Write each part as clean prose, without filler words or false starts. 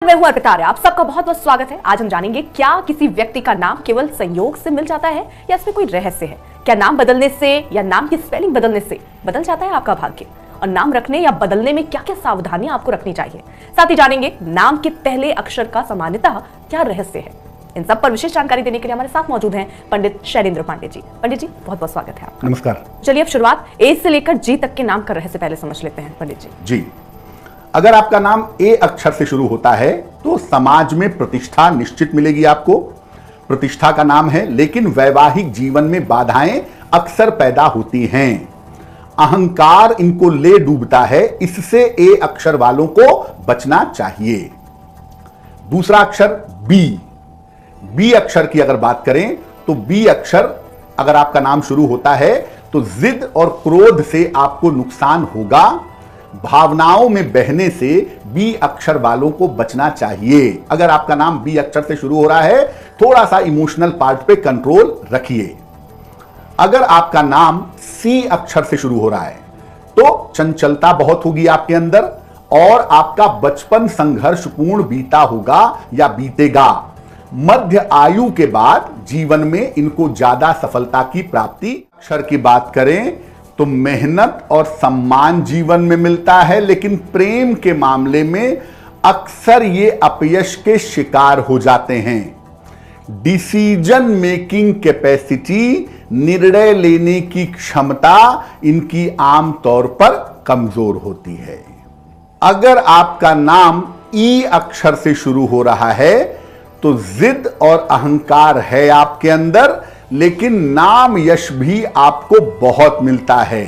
मैं हूं अर्पिता आर्य, आप सबका बहुत बहुत स्वागत है। आज हम जानेंगे क्या किसी व्यक्ति का नाम केवल संयोग से मिल जाता है या इसमें कोई रहस्य है। क्या नाम बदलने से या नाम की स्पेलिंग बदलने से बदल जाता है आपका भाग्य, और नाम रखने या बदलने में क्या क्या सावधानियां आपको रखनी चाहिए। साथ ही जानेंगे नाम के पहले अक्षर का सामान्यतः क्या रहस्य है। इन सब पर विशेष जानकारी देने के लिए हमारे साथ मौजूद हैं पंडित शैलेंद्र पांडे जी। पंडित जी बहुत बहुत स्वागत है आपका। नमस्कार। चलिए अब शुरुआत ए से लेकर जी तक के नाम का रहस्य पहले समझ लेते हैं पंडित जी, अगर आपका नाम ए अक्षर से शुरू होता है तो समाज में प्रतिष्ठा निश्चित मिलेगी आपको। प्रतिष्ठा का नाम है, लेकिन वैवाहिक जीवन में बाधाएं अक्सर पैदा होती हैं। अहंकार इनको ले डूबता है, इससे ए अक्षर वालों को बचना चाहिए। दूसरा अक्षर बी। बी अक्षर की अगर बात करें तो बी अक्षर अगर आपका नाम शुरू होता है तो जिद और क्रोध से आपको नुकसान होगा। भावनाओं में बहने से बी अक्षर वालों को बचना चाहिए। अगर आपका नाम बी अक्षर से शुरू हो रहा है, थोड़ा सा इमोशनल पार्ट पे कंट्रोल रखिए। अगर आपका नाम सी अक्षर से शुरू हो रहा है तो चंचलता बहुत होगी आपके अंदर, और आपका बचपन संघर्षपूर्ण बीता होगा या बीतेगा। मध्य आयु के बाद जीवन में इनको ज्यादा सफलता की प्राप्ति। अक्षर की बात करें तो मेहनत और सम्मान जीवन में मिलता है, लेकिन प्रेम के मामले में अक्सर ये अपयश के शिकार हो जाते हैं। डिसीजन मेकिंग कैपेसिटी, निर्णय लेने की क्षमता इनकी आमतौर पर कमजोर होती है। अगर आपका नाम ई अक्षर से शुरू हो रहा है तो जिद और अहंकार है आपके अंदर, लेकिन नाम यश भी आपको बहुत मिलता है।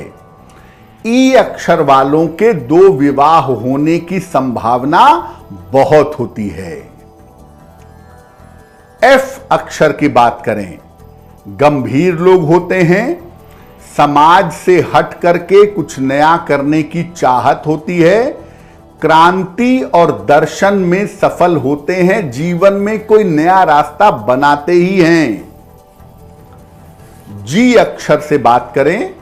ई अक्षर वालों के 2 विवाह होने की संभावना बहुत होती है। एफ अक्षर की बात करें, गंभीर लोग होते हैं, समाज से हट करके कुछ नया करने की चाहत होती है, क्रांति और दर्शन में सफल होते हैं, जीवन में कोई नया रास्ता बनाते ही हैं। जी अक्षर से बात करें,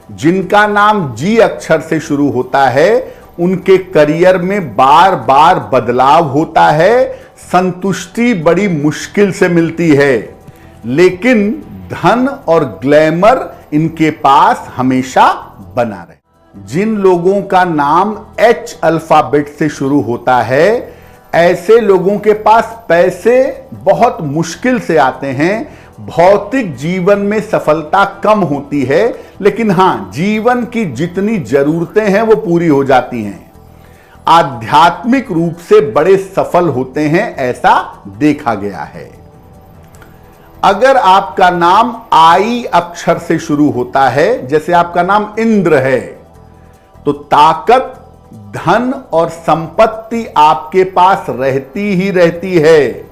जिनका नाम जी अक्षर से शुरू होता है उनके करियर में बार बार बदलाव होता है, संतुष्टि बड़ी मुश्किल से मिलती है, लेकिन धन और ग्लैमर इनके पास हमेशा बना रहे। जिन लोगों का नाम एच अल्फाबेट से शुरू होता है, ऐसे लोगों के पास पैसे बहुत मुश्किल से आते हैं। भौतिक जीवन में सफलता कम होती है, लेकिन हां, जीवन की जितनी जरूरतें हैं वो पूरी हो जाती हैं। आध्यात्मिक रूप से बड़े सफल होते हैं, ऐसा देखा गया है। अगर आपका नाम आई अक्षर से शुरू होता है, जैसे आपका नाम इंद्र है, तो ताकत, धन और संपत्ति आपके पास रहती ही रहती है,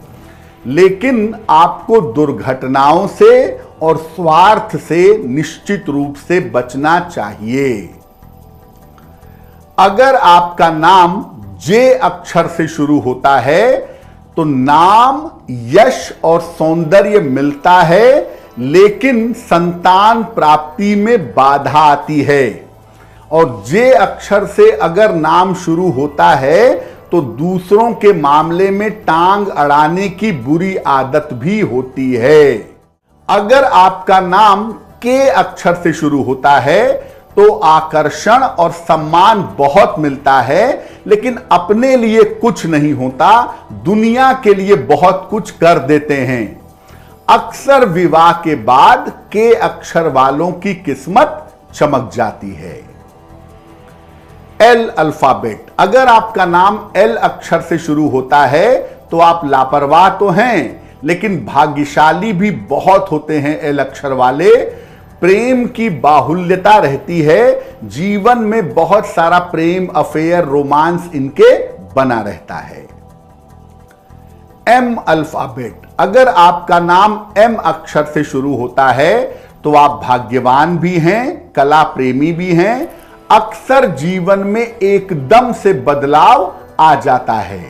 लेकिन आपको दुर्घटनाओं से और स्वार्थ से निश्चित रूप से बचना चाहिए। अगर आपका नाम जे अक्षर से शुरू होता है तो नाम, यश और सौंदर्य मिलता है, लेकिन संतान प्राप्ति में बाधा आती है। और जे अक्षर से अगर नाम शुरू होता है तो दूसरों के मामले में टांग अड़ाने की बुरी आदत भी होती है। अगर आपका नाम के अक्षर से शुरू होता है तो आकर्षण और सम्मान बहुत मिलता है, लेकिन अपने लिए कुछ नहीं होता, दुनिया के लिए बहुत कुछ कर देते हैं। अक्सर विवाह के बाद के अक्षर वालों की किस्मत चमक जाती है। एल अल्फाबेट, अगर आपका नाम एल अक्षर से शुरू होता है तो आप लापरवाह तो हैं, लेकिन भाग्यशाली भी बहुत होते हैं एल अक्षर वाले। प्रेम की बाहुल्यता रहती है, जीवन में बहुत सारा प्रेम, अफेयर, रोमांस इनके बना रहता है। एम अल्फाबेट, अगर आपका नाम एम अक्षर से शुरू होता है तो आप भाग्यवान भी हैं, कला प्रेमी भी हैं। अक्सर जीवन में एकदम से बदलाव आ जाता है।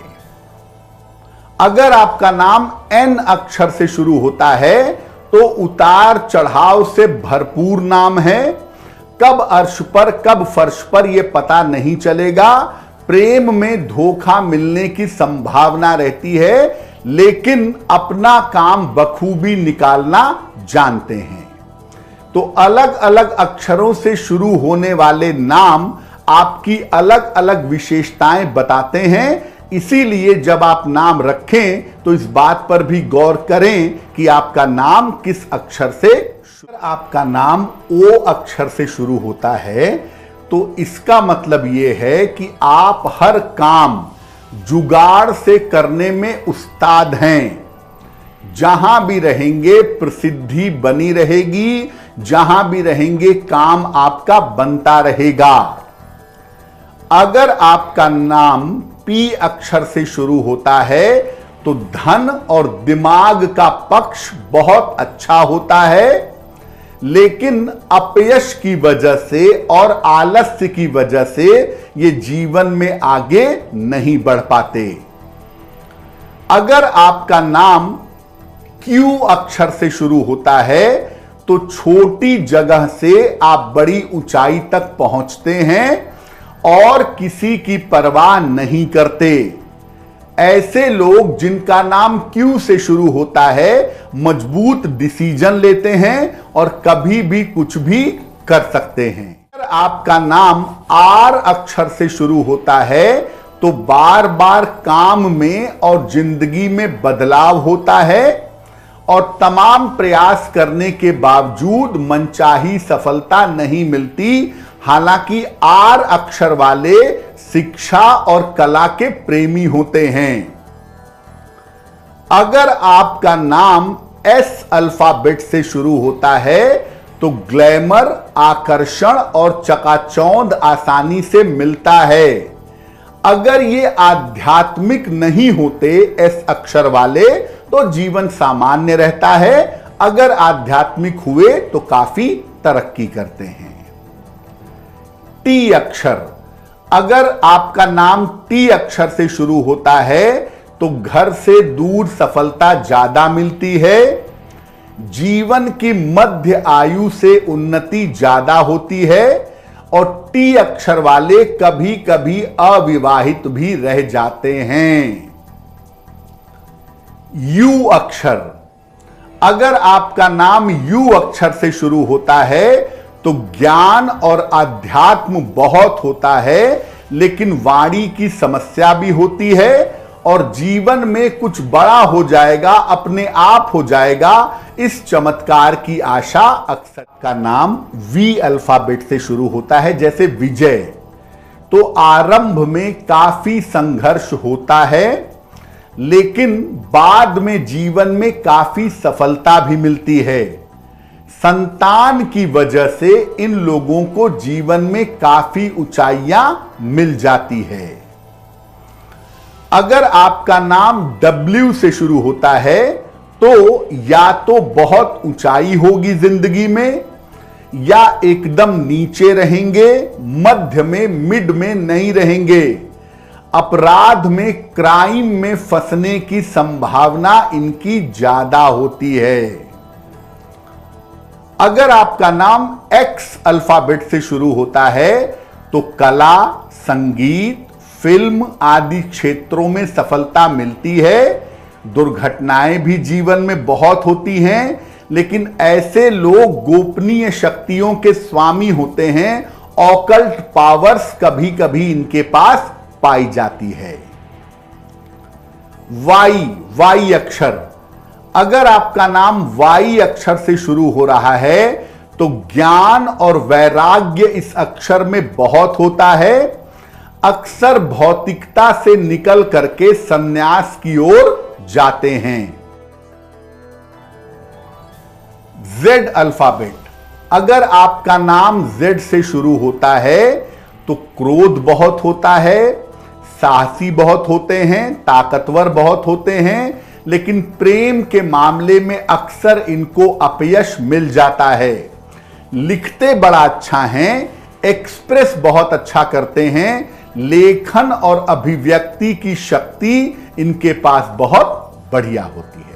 अगर आपका नाम एन अक्षर से शुरू होता है तो उतार चढ़ाव से भरपूर नाम है। कब अर्श पर कब फर्श पर यह पता नहीं चलेगा। प्रेम में धोखा मिलने की संभावना रहती है, लेकिन अपना काम बखूबी निकालना जानते हैं। तो अलग अलग अक्षरों से शुरू होने वाले नाम आपकी अलग अलग विशेषताएं बताते हैं। इसीलिए जब आप नाम रखें तो इस बात पर भी गौर करें कि आपका नाम किस अक्षर से, आपका नाम ओ अक्षर से शुरू होता है तो इसका मतलब यह है कि आप हर काम जुगाड़ से करने में उस्ताद हैं। जहां भी रहेंगे प्रसिद्धि बनी रहेगी, जहां भी रहेंगे काम आपका बनता रहेगा। अगर आपका नाम पी अक्षर से शुरू होता है तो धन और दिमाग का पक्ष बहुत अच्छा होता है, लेकिन अपयश की वजह से और आलस्य की वजह से ये जीवन में आगे नहीं बढ़ पाते। अगर आपका नाम क्यू अक्षर से शुरू होता है तो छोटी जगह से आप बड़ी ऊंचाई तक पहुंचते हैं और किसी की परवाह नहीं करते। ऐसे लोग जिनका नाम क्यू से शुरू होता है मजबूत डिसीजन लेते हैं और कभी भी कुछ भी कर सकते हैं। अगर आपका नाम आर अक्षर से शुरू होता है तो बार बार काम में और जिंदगी में बदलाव होता है और तमाम प्रयास करने के बावजूद मनचाही सफलता नहीं मिलती। हालांकि आर अक्षर वाले शिक्षा और कला के प्रेमी होते हैं। अगर आपका नाम एस अल्फाबेट से शुरू होता है तो ग्लैमर, आकर्षण और चकाचौंध आसानी से मिलता है। अगर ये आध्यात्मिक नहीं होते एस अक्षर वाले तो जीवन सामान्य रहता है, अगर आध्यात्मिक हुए तो काफी तरक्की करते हैं। टी अक्षर, अगर आपका नाम टी अक्षर से शुरू होता है तो घर से दूर सफलता ज्यादा मिलती है, जीवन की मध्य आयु से उन्नति ज्यादा होती है और टी अक्षर वाले कभी कभी अविवाहित भी रह जाते हैं। यू अक्षर, अगर आपका नाम यू अक्षर से शुरू होता है तो ज्ञान और अध्यात्म बहुत होता है, लेकिन वाणी की समस्या भी होती है और जीवन में कुछ बड़ा हो जाएगा, अपने आप हो जाएगा, इस चमत्कार की आशा अक्सर। का नाम वी अल्फाबेट से शुरू होता है जैसे विजय, तो आरंभ में काफी संघर्ष होता है, लेकिन बाद में जीवन में काफी सफलता भी मिलती है। संतान की वजह से इन लोगों को जीवन में काफी ऊंचाइयां मिल जाती है। अगर आपका नाम डब्ल्यू से शुरू होता है तो या तो बहुत ऊंचाई होगी जिंदगी में या एकदम नीचे रहेंगे, मध्य में, मिड में नहीं रहेंगे। अपराध में, क्राइम में फंसने की संभावना इनकी ज्यादा होती है। अगर आपका नाम एक्स अल्फाबेट से शुरू होता है तो कला, संगीत, फिल्म आदि क्षेत्रों में सफलता मिलती है। दुर्घटनाएं भी जीवन में बहुत होती हैं, लेकिन ऐसे लोग गोपनीय शक्तियों के स्वामी होते हैं। ऑकल्ट पावर्स कभी कभी इनके पास पाई जाती है। वाई अक्षर, अगर आपका नाम वाई अक्षर से शुरू हो रहा है तो ज्ञान और वैराग्य इस अक्षर में बहुत होता है। अक्सर भौतिकता से निकल करके संन्यास की ओर जाते हैं। जेड अल्फाबेट, अगर आपका नाम जेड से शुरू होता है तो क्रोध बहुत होता है, साहसी बहुत होते हैं, ताकतवर बहुत होते हैं, लेकिन प्रेम के मामले में अक्सर इनको अपयश मिल जाता है। लिखते बड़ा अच्छा हैं, एक्सप्रेस बहुत अच्छा करते हैं, लेखन और अभिव्यक्ति की शक्ति इनके पास बहुत बढ़िया होती है।